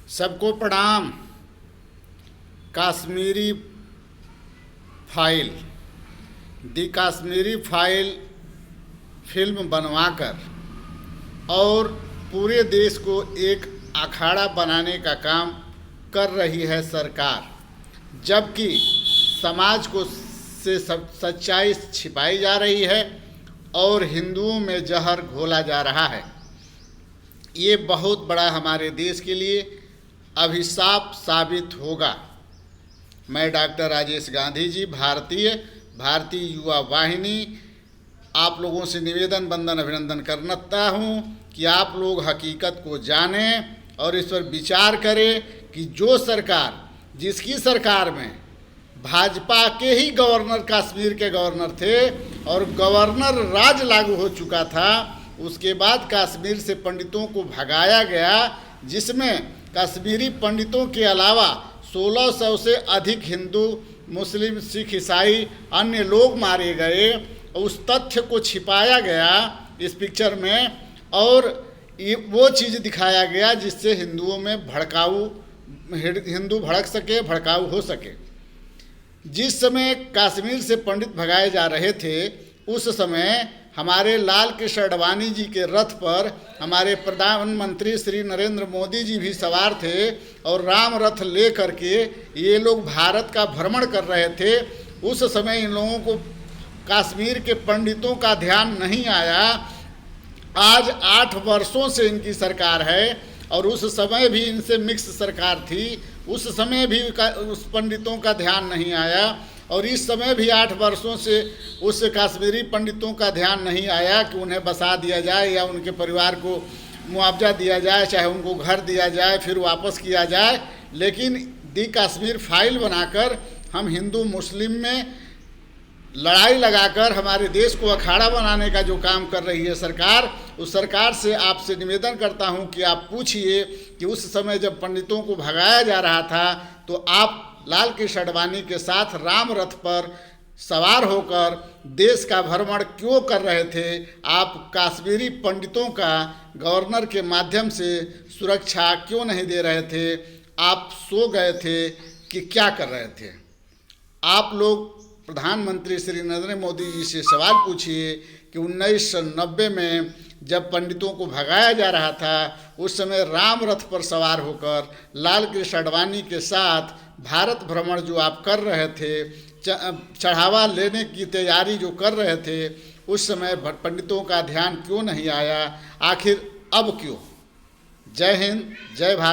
सबको प्रणाम। कश्मीरी फाइल, दी Kashmiri file film बनवाकर और पूरे देश को एक अखाड़ा बनाने का काम कर रही है सरकार, जबकि समाज को से सच्चाई छिपाई जा रही है और हिंदुओं में जहर घोला जा रहा है। ये बहुत बड़ा हमारे देश के लिए अभिशाप साबित होगा। मैं डॉक्टर राजेश गांधी जी, भारतीय युवा वाहिनी, आप लोगों से निवेदन, वंदन, अभिनंदन करता हूँ कि आप लोग हकीकत को जानें और इस पर विचार करें कि जो सरकार, जिसकी सरकार में भाजपा के ही गवर्नर कश्मीर के गवर्नर थे और गवर्नर राज लागू हो चुका था, उसके बाद कश्मीर से पंडितों को भगाया गया, जिसमें कश्मीरी पंडितों के अलावा 1600 से अधिक हिंदू, मुस्लिम, सिख, ईसाई, अन्य लोग मारे गए। उस तथ्य को छिपाया गया इस पिक्चर में और वो चीज़ दिखाया गया जिससे हिंदुओं में हिंदू भड़क सके, भड़काऊ हो सके। जिस समय कश्मीर से पंडित भगाए जा रहे थे, उस समय हमारे लाल कृष्ण आडवाणी जी के रथ पर हमारे प्रधानमंत्री श्री नरेंद्र मोदी जी भी सवार थे और राम रथ ले करके ये लोग भारत का भ्रमण कर रहे थे। उस समय इन लोगों को कश्मीर के पंडितों का ध्यान नहीं आया। आज 8 वर्षों से इनकी सरकार है और उस समय भी इनसे मिक्स सरकार थी, उस समय भी उस पंडितों का ध्यान नहीं आया और इस समय भी 8 वर्षों से उस कश्मीरी पंडितों का ध्यान नहीं आया कि उन्हें बसा दिया जाए या उनके परिवार को मुआवजा दिया जाए, चाहे उनको घर दिया जाए फिर वापस किया जाए। लेकिन दी कश्मीर फाइल बनाकर हम हिंदू मुस्लिम में लड़ाई लगाकर हमारे देश को अखाड़ा बनाने का जो काम कर रही है सरकार, उस सरकार से आपसे निवेदन करता हूं कि आप पूछिए कि उस समय जब पंडितों को भगाया जा रहा था तो आप लाल कृष्ण आडवाणी के साथ राम रथ पर सवार होकर देश का भ्रमण क्यों कर रहे थे? आप कश्मीरी पंडितों का गवर्नर के माध्यम से सुरक्षा क्यों नहीं दे रहे थे? आप सो गए थे कि क्या कर रहे थे? आप लोग प्रधानमंत्री श्री नरेंद्र मोदी जी से सवाल पूछिए कि 1990 में जब पंडितों को भगाया जा रहा था, उस समय राम रथ पर सवार होकर लाल कृष्ण आडवाणी के साथ भारत भ्रमण जो आप कर रहे थे, चढ़ावा लेने की तैयारी जो कर रहे थे, उस समय पंडितों का ध्यान क्यों नहीं आया? आखिर अब क्यों? जय हिंद, जय भारत।